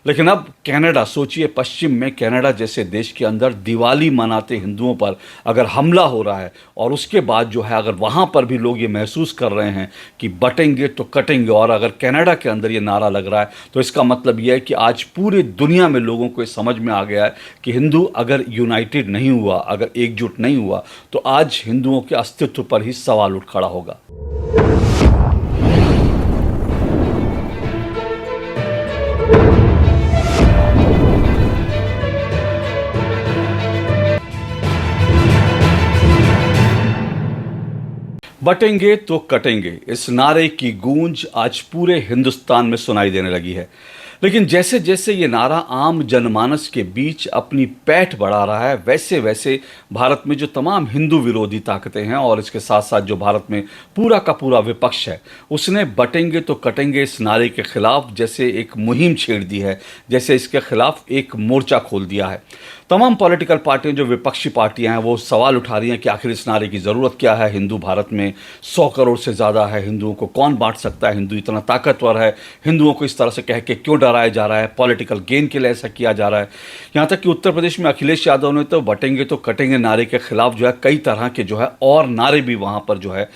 लेकिन अब कनाडा, सोचिए पश्चिम में कनाडा जैसे देश के अंदर दिवाली मनाते हिंदुओं पर अगर हमला हो रहा है और उसके बाद जो है अगर वहाँ पर भी लोग ये महसूस कर रहे हैं कि बटेंगे तो कटेंगे, और अगर कनाडा के अंदर ये नारा लग रहा है तो इसका मतलब ये है कि आज पूरी दुनिया में लोगों को ये समझ में आ गया है कि हिंदू अगर यूनाइटेड नहीं हुआ, अगर एकजुट नहीं हुआ, तो आज हिंदुओं के अस्तित्व पर ही सवाल उठ खड़ा होगा। बटेंगे तो कटेंगे, इस नारे की गूंज आज पूरे हिंदुस्तान में सुनाई देने लगी है। लेकिन जैसे जैसे ये नारा आम जनमानस के बीच अपनी पैठ बढ़ा रहा है, वैसे वैसे भारत में जो तमाम हिंदू विरोधी ताकतें हैं और इसके साथ साथ जो भारत में पूरा का पूरा विपक्ष है, उसने बटेंगे तो कटेंगे इस नारे के खिलाफ जैसे एक मुहिम छेड़ दी है, जैसे इसके खिलाफ एक मोर्चा खोल दिया है। तमाम पॉलिटिकल पार्टियां, जो विपक्षी पार्टियां हैं, वो सवाल उठा रही हैं कि आखिर इस नारे की ज़रूरत क्या है। हिंदू भारत में 100 करोड़ से ज़्यादा है, हिंदुओं को कौन बांट सकता है, हिंदू इतना ताकतवर है, हिंदुओं को इस तरह से कह के क्यों डराया जा रहा है, पॉलिटिकल गेन के लिए ऐसा किया जा रहा है। यहाँ तक कि उत्तर प्रदेश में अखिलेश यादव ने तो बटेंगे तो कटेंगे नारे के खिलाफ जो है कई तरह के जो है और नारे भी वहाँ पर जो है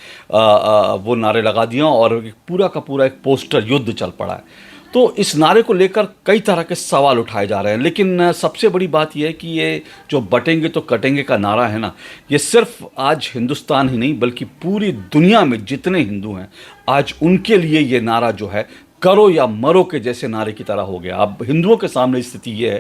वो नारे लगा दिए और पूरा का पूरा एक पोस्टर युद्ध चल पड़ा है। तो इस नारे को लेकर कई तरह के सवाल उठाए जा रहे हैं, लेकिन सबसे बड़ी बात यह है कि ये जो बटेंगे तो कटेंगे का नारा है ना, ये सिर्फ आज हिंदुस्तान ही नहीं बल्कि पूरी दुनिया में जितने हिंदू हैं आज उनके लिए ये नारा जो है करो या मरो के जैसे नारे की तरह हो गया। अब हिंदुओं के सामने स्थिति ये है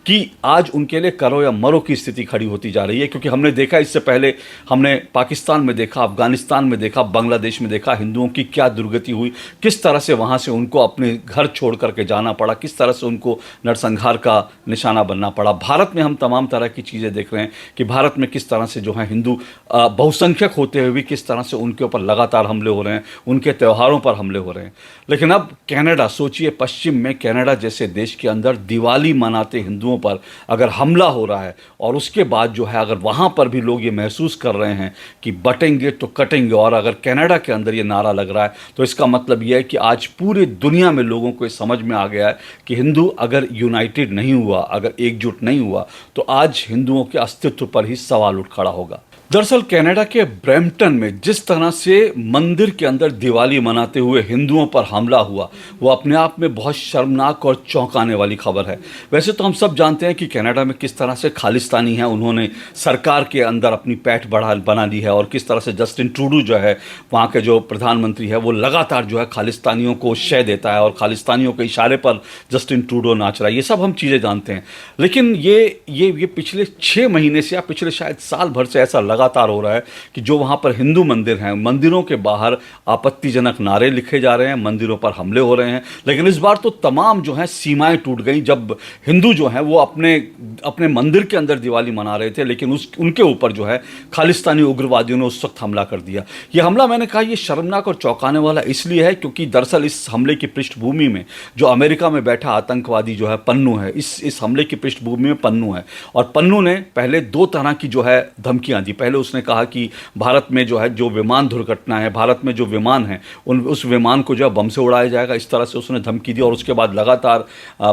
कि आज उनके लिए करो या मरो की स्थिति खड़ी होती जा रही है, क्योंकि हमने देखा इससे पहले, हमने पाकिस्तान में देखा, अफगानिस्तान में देखा, बांग्लादेश में देखा हिंदुओं की क्या दुर्गति हुई, किस तरह से वहाँ से उनको अपने घर छोड़ करके जाना पड़ा, किस तरह से उनको नरसंहार का निशाना बनना पड़ा। भारत में हम तमाम तरह की चीज़ें देख रहे हैं कि भारत में किस तरह से जो है हिंदू बहुसंख्यक होते हुए भी किस तरह से उनके ऊपर लगातार हमले हो रहे हैं, उनके त्योहारों पर हमले हो रहे हैं। लेकिन अब कनाडा, सोचिए पश्चिम में कनाडा जैसे देश के अंदर दिवाली मनाते हिंदुओं पर अगर हमला हो रहा है और उसके बाद जो है अगर वहाँ पर भी लोग ये महसूस कर रहे हैं कि बटेंगे तो कटेंगे, और अगर कनाडा के अंदर ये नारा लग रहा है तो इसका मतलब ये है कि आज पूरी दुनिया में लोगों को ये समझ में आ गया है कि हिंदू अगर यूनाइटेड नहीं हुआ, अगर एकजुट नहीं हुआ, तो आज हिंदुओं के अस्तित्व पर ही सवाल उठ खड़ा होगा। दरअसल कनाडा के ब्रैम्पटन में जिस तरह से मंदिर के अंदर दिवाली मनाते हुए हिंदुओं पर हमला हुआ, वो अपने आप में बहुत शर्मनाक और चौंकाने वाली खबर है। वैसे तो हम सब जानते हैं कि कनाडा में किस तरह से खालिस्तानी हैं, उन्होंने सरकार के अंदर अपनी पैठ बना ली है, और किस तरह से जस्टिन ट्रूडो जो है वहाँ के जो प्रधानमंत्री है वो लगातार जो है खालिस्तानियों को शय देता है और खालिस्तानियों के इशारे पर जस्टिन ट्रूडो नाच रहा है। ये सब हम चीज़ें जानते हैं, लेकिन ये पिछले 6 महीने से या पिछले शायद साल भर से ऐसा लगातार हो रहा है कि जो वहाँ पर हिंदू मंदिर हैं, मंदिरों के बाहर आपत्तिजनक नारे लिखे जा रहे हैं, मंदिरों पर हमले हो रहे हैं। लेकिन इस बार तो तमाम जो है सीमाएं टूट गई, जब हिंदू जो हैं वो अपने मंदिर के अंदर दिवाली मना रहे थे, लेकिन उनके ऊपर जो है खालिस्तानी उग्रवादियों ने उस वक्त हमला कर दिया। ये हमला, मैंने कहा, ये शर्मनाक और चौंकाने वाला इसलिए है क्योंकि दरअसल इस हमले की पृष्ठभूमि में जो अमेरिका में बैठा आतंकवादी जो है पन्नू है, इस हमले की पृष्ठभूमि में पन्नू है, और पन्नू ने पहले 2 तरह की जो है धमकियां दी। पहले उसने कहा कि भारत में जो है जो विमान दुर्घटना है, भारत में जो विमान है उस विमान को जो है बम से उड़ाया जाएगा, इस तरह से उसने धमकी दी। और उसके बाद लगातार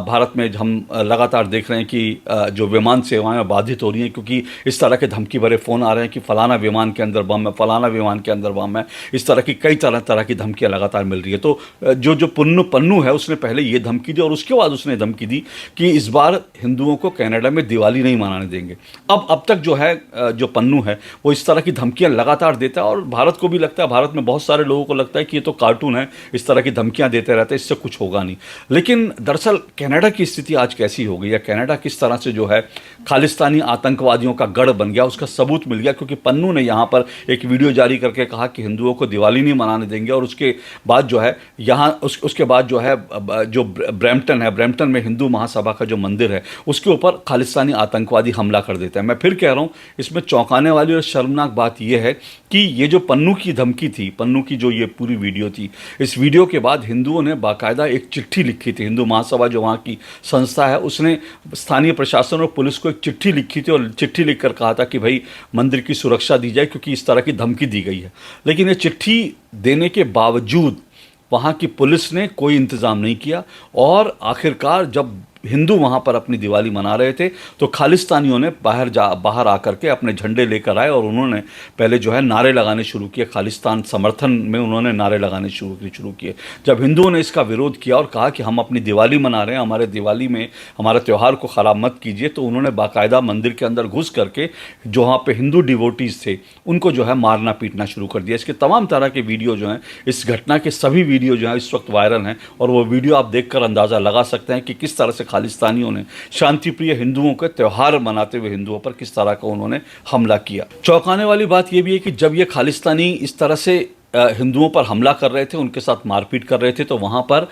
भारत में हम लगातार देख रहे हैं कि जो विमान सेवाएं बाधित हो रही हैं, क्योंकि इस तरह के धमकी भरे फ़ोन आ रहे हैं कि फलाना विमान के अंदर बम है, फलाना विमान के अंदर बम है। इस तरह की कई तरह की धमकियाँ लगातार मिल रही है। तो जो पन्नू है उसने पहले ये धमकी दी और उसके बाद उसने धमकी दी कि इस बार हिंदुओं को कनाडा में दिवाली नहीं मनाने देंगे। अब तक जो है जो पन्नू है वो इस तरह की धमकियां लगातार देता है, और भारत को भी लगता है, भारत में बहुत सारे लोगों को लगता है कि ये तो कार्टून है, इस तरह की धमकियां देते रहते हैं, इससे कुछ होगा नहीं। लेकिन दरअसल कनाडा की स्थिति आज कैसी हो गई है, कनाडा किस तरह से जो है खालिस्तानी आतंकवादियों का गढ़ बन गया, उसका सबूत मिल गया, क्योंकि पन्नू ने यहाँ पर एक वीडियो जारी करके कहा कि हिंदुओं को दिवाली नहीं मनाने देंगे, और उसके बाद जो है यहाँ उसके बाद जो है जो ब्रैम्पटन है, ब्रैम्पटन में हिंदू महासभा का जो मंदिर है उसके ऊपर खालिस्तानी आतंकवादी हमला कर देते हैं। मैं फिर कह रहा हूँ, इसमें चौंकाने वाली और शर्मनाक बात यह है कि ये जो पन्नू की धमकी थी, पन्नू की जो ये पूरी वीडियो थी, इस वीडियो के बाद हिंदुओं ने बाकायदा एक चिट्ठी लिखी थी। हिंदू महासभा जो वहाँ की संस्था है उसने स्थानीय प्रशासन और पुलिस को एक चिट्ठी लिखी थी, और चिट्ठी लिखकर कहा था कि भाई मंदिर की सुरक्षा दी जाए क्योंकि इस तरह की धमकी दी गई है। लेकिन ये चिट्ठी देने के बावजूद वहाँ की पुलिस ने कोई इंतज़ाम नहीं किया, और आखिरकार जब हिंदू वहाँ पर अपनी दिवाली मना रहे थे तो खालिस्तानियों ने बाहर आकर के अपने झंडे लेकर आए और उन्होंने पहले जो है नारे लगाने शुरू किए, खालिस्तान समर्थन में उन्होंने नारे लगाने शुरू किए। जब हिंदुओं ने इसका विरोध किया और कहा कि हम अपनी दिवाली मना रहे हैं, हमारे दिवाली में हमारे त्यौहार को ख़राब मत कीजिए, तो उन्होंने बाकायदा मंदिर के अंदर घुस करके जो वहाँ पे हिंदू डिवोटीज़ थे उनको जो है मारना पीटना शुरू कर दिया। इसके तमाम तरह के वीडियो जो हैं, इस घटना के सभी वीडियो जो हैं इस वक्त वायरल हैं और वो वीडियो आप देखकर अंदाज़ा लगा सकते हैं कि किस तरह से खालिस्तानियों ने शांतिप्रिय हिंदुओं के त्यौहार मनाते हुए हिंदुओं पर किस तरह का उन्होंने हमला किया। चौंकाने वाली बात यह भी है कि जब ये खालिस्तानी इस तरह से हिंदुओं पर हमला कर रहे थे, उनके साथ मारपीट कर रहे थे, तो वहाँ पर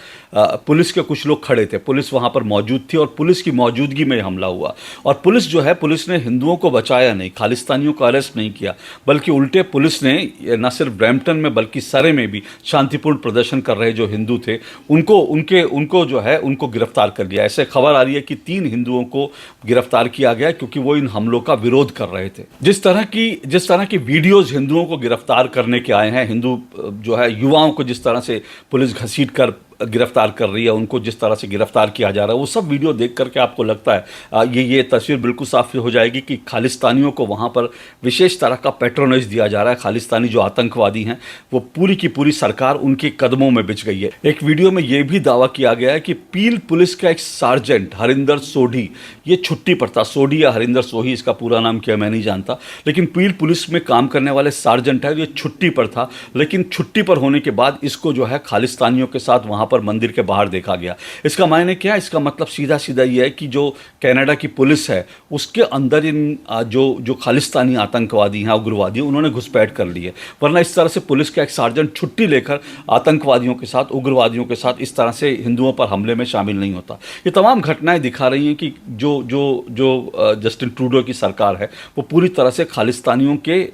पुलिस के कुछ लोग खड़े थे, पुलिस वहाँ पर मौजूद थी और पुलिस की मौजूदगी में हमला हुआ। और पुलिस जो है, पुलिस ने हिंदुओं को बचाया नहीं, खालिस्तानियों को अरेस्ट नहीं किया, बल्कि उल्टे पुलिस ने न सिर्फ ब्रैम्पटन में बल्कि सरे में भी शांतिपूर्ण प्रदर्शन कर रहे जो हिंदू थे उनको जो है उनको गिरफ्तार कर लिया। ऐसे खबर आ रही है कि 3 हिंदुओं को गिरफ्तार किया गया क्योंकि वो इन हमलों का विरोध कर रहे थे। जिस तरह की वीडियोज़ हिंदुओं को गिरफ्तार करने के आए हैं, हिंदू जो है युवाओं को जिस तरह से पुलिस घसीट कर गिरफ्तार कर रही है, उनको जिस तरह से गिरफ्तार किया जा रहा है, वो सब वीडियो देख करके आपको लगता है ये तस्वीर बिल्कुल साफ हो जाएगी कि खालिस्तानियों को वहाँ पर विशेष तरह का पैट्रोनेज दिया जा रहा है। खालिस्तानी जो आतंकवादी हैं वो पूरी की पूरी सरकार उनके कदमों में बिछ गई है। एक वीडियो में ये भी दावा किया गया है कि पील पुलिस का एक सार्जेंट हरिंदर सोढ़ी ये छुट्टी पर था। सोढ़ी या हरिंदर सोही, इसका पूरा नाम क्या मैं नहीं जानता, लेकिन पील पुलिस में काम करने वाले सार्जेंट है, ये छुट्टी पर था। लेकिन छुट्टी पर होने के बाद इसको जो है खालिस्तानियों के साथ वहाँ पर मंदिर के बाहर देखा गया। इसका मायने क्या है? इसका मतलब सीधा सीधा ये है कि जो कनाडा की पुलिस है उसके अंदर इन जो खालिस्तानी आतंकवादी हैं, उग्रवादी, उन्होंने घुसपैठ कर ली है। वरना इस तरह से पुलिस का एक सार्जेंट छुट्टी लेकर आतंकवादियों के साथ, उग्रवादियों के साथ इस तरह से हिंदुओं पर हमले में शामिल नहीं होता। ये तमाम घटनाएं दिखा रही हैं कि जो जस्टिन ट्रूडो की सरकार है वो पूरी तरह से खालिस्तानियों के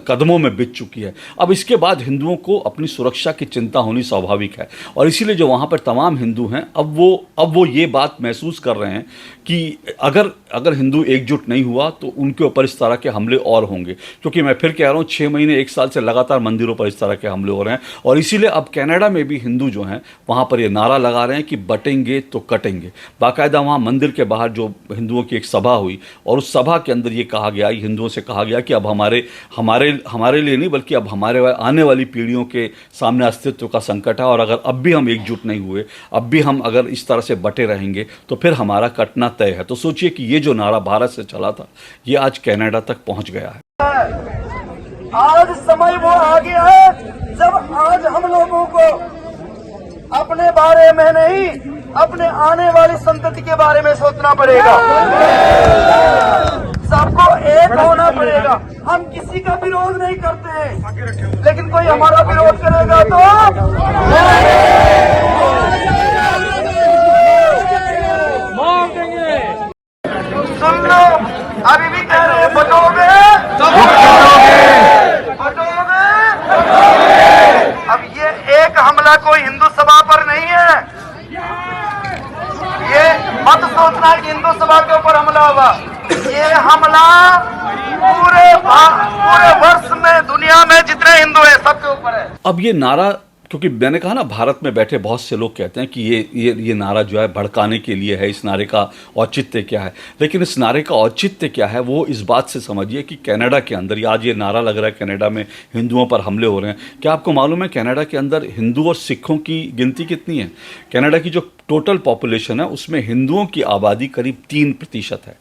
कदमों में बिछ चुकी है। अब इसके बाद हिंदुओं को अपनी सुरक्षा की चिंता होनी स्वाभाविक है और इसीलिए जो वहाँ पर तमाम हिंदू हैं अब वो ये बात महसूस कर रहे हैं कि अगर हिंदू एकजुट नहीं हुआ तो उनके ऊपर इस तरह के हमले और होंगे। क्योंकि मैं फिर कह रहा हूँ 6 महीने 1 साल से लगातार मंदिरों पर इस तरह के हमले हो रहे हैं और इसीलिए अब कनाडा में भी हिंदू जो हैं वहाँ पर ये नारा लगा रहे हैं कि बटेंगे तो कटेंगे। बाकायदा वहाँ मंदिर के बाहर जो हिंदुओं की एक सभा हुई और उस सभा के अंदर ये कहा गया, हिंदुओं से कहा गया कि अब हमारे लिए नहीं बल्कि अब हमारे आने वाली पीढ़ियों के सामने अस्तित्व का संकट है और अगर अब भी हम एकजुट नहीं हुए, अब भी हम अगर इस तरह से बटे रहेंगे तो फिर हमारा कटना तय है। तो सोचिए कि ये जो नारा भारत से चला था ये आज कनाडा तक पहुंच गया है। आज समय वो आ गया है जब आज हम लोगों को अपने बारे में नहीं, अपने आने वाली संतति के बारे में सोचना पड़ेगा। सबको एक होना पड़ेगा। हम किसी का विरोध नहीं करते हैं, लेकिन कोई हमारा विरोध करेगा तो सुन लो, अभी भी कह रहे हैं बटोगे। अब ये एक हमला कोई हिंदू सभा पर नहीं है। ये मत सोचना कि हिंदू सभा के ऊपर हमला होगा। ये हमला पूरे वर्ष में दुनिया में जितने हिंदू हैं सबके ऊपर है। अब ये नारा, क्योंकि मैंने कहा ना भारत में बैठे बहुत से लोग कहते हैं कि ये नारा जो है भड़काने के लिए है, इस नारे का औचित्य क्या है। लेकिन इस नारे का औचित्य क्या है वो इस बात से समझिए कि कनाडा के अंदर आज ये नारा लग रहा है कनाडा में हिंदुओं पर हमले हो रहे हैं। क्या आपको मालूम है कनाडा के अंदर हिंदू और सिखों की गिनती कितनी है? कनाडा की जो टोटल पॉपुलेशन है उसमें हिंदुओं की आबादी करीब 3% है,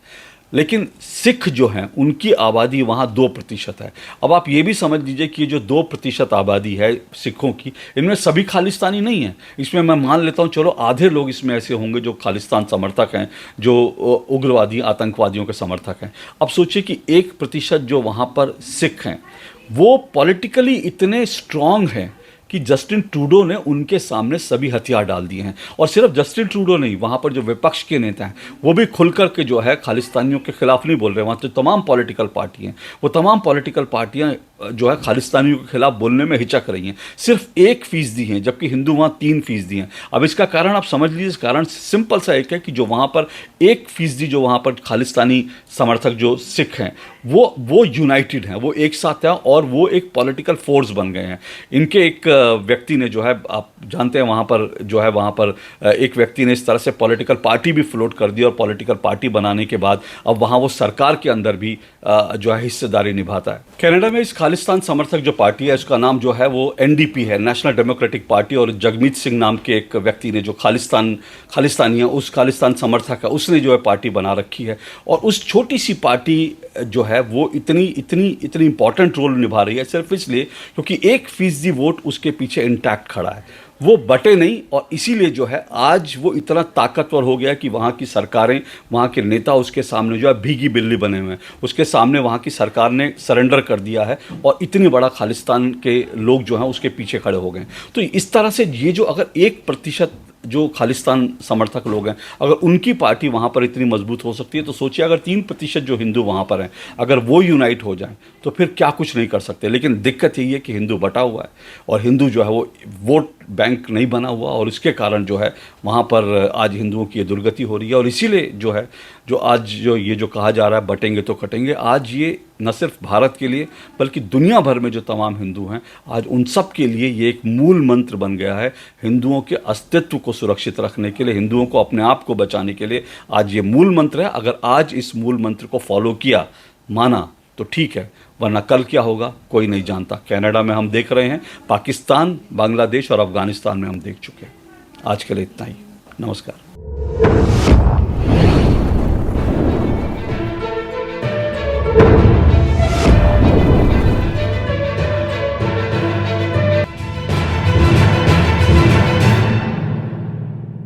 लेकिन सिख जो हैं उनकी आबादी वहाँ 2% है। अब आप ये भी समझ लीजिए कि ये जो 2% आबादी है सिखों की, इनमें सभी खालिस्तानी नहीं है। इसमें मैं मान लेता हूँ चलो आधे लोग इसमें ऐसे होंगे जो खालिस्तान समर्थक हैं, जो उग्रवादी आतंकवादियों के समर्थक हैं। अब सोचिए कि 1% जो वहाँ पर सिख हैं वो पॉलिटिकली इतने स्ट्रांग हैं कि जस्टिन ट्रूडो ने उनके सामने सभी हथियार डाल दिए हैं। और सिर्फ जस्टिन ट्रूडो नहीं, वहाँ पर जो विपक्ष के नेता हैं वो भी खुल कर के जो है खालिस्तानियों के खिलाफ नहीं बोल रहे। वहाँ तो तमाम पॉलिटिकल पार्टी हैं, वो तमाम पॉलिटिकल पार्टियाँ जो है खालिस्तानियों के खिलाफ बोलने में हिचक रही हैं। सिर्फ 1% हैं, जबकि हिंदू वहाँ 3% हैं। अब इसका कारण आप समझ लीजिए, इस कारण सिंपल सा एक है कि जो वहाँ पर 1% जो वहाँ पर खालिस्तानी समर्थक जो सिख हैं वो यूनाइटेड हैं, वो एक साथ हैं और वो एक पॉलिटिकल फोर्स बन गए हैं। इनके एक व्यक्ति ने जो है, आप जानते हैं वहाँ पर जो है, वहाँ पर एक व्यक्ति ने इस तरह से पॉलिटिकल पार्टी भी फ्लोट कर दी और पॉलिटिकल पार्टी बनाने के बाद अब वहाँ वो सरकार के अंदर भी जो है हिस्सेदारी निभाता है। कनाडा में इस खालिस्तान समर्थक जो पार्टी है, उसका नाम जो है वो एनडीपी है, नेशनल डेमोक्रेटिक पार्टी। और जगमीत सिंह नाम के एक व्यक्ति ने, जो खालिस्तानी है, उस खालिस्तान समर्थक है, उसने जो है पार्टी बना रखी है। और उस छोटी सी पार्टी जो है वो इतनी इंपॉर्टेंट रोल निभा रही है सिर्फ इसलिए क्योंकि 1% वोट उसके पीछे इंटैक्ट खड़ा है, वो बटे नहीं। और इसीलिए जो है आज वो इतना ताकतवर हो गया कि वहाँ की सरकारें, वहाँ के नेता उसके सामने जो है भीगी बिल्ली बने हुए हैं। उसके सामने वहाँ की सरकार ने सरेंडर कर दिया है और इतनी बड़ा खालिस्तान के लोग जो हैं उसके पीछे खड़े हो गए। तो इस तरह से ये जो अगर 1% जो खालिस्तान समर्थक लोग हैं, अगर उनकी पार्टी वहाँ पर इतनी मजबूत हो सकती है, तो सोचिए अगर 3% जो हिंदू वहाँ पर हैं, अगर वो यूनाइट हो जाएं तो फिर क्या कुछ नहीं कर सकते। लेकिन दिक्कत यही है कि हिंदू बटा हुआ है और हिंदू जो है वो वोट बैंक नहीं बना हुआ, और इसके कारण जो है वहाँ पर आज हिंदुओं की ये दुर्गति हो रही है। और इसीलिए जो है, जो आज जो कहा जा रहा है बटेंगे तो कटेंगे, आज ये न सिर्फ भारत के लिए बल्कि दुनिया भर में जो तमाम हिंदू हैं, आज उन सब के लिए ये एक मूल मंत्र बन गया है। हिंदुओं के अस्तित्व को सुरक्षित रखने के लिए, हिंदुओं को अपने आप को बचाने के लिए आज ये मूल मंत्र है। अगर आज इस मूल मंत्र को फॉलो किया, माना, तो ठीक है, वरना कल क्या होगा कोई नहीं जानता। कनाडा में हम देख रहे हैं, पाकिस्तान, बांग्लादेश और अफगानिस्तान में हम देख चुके हैं। आज के लिए इतना ही। नमस्कार।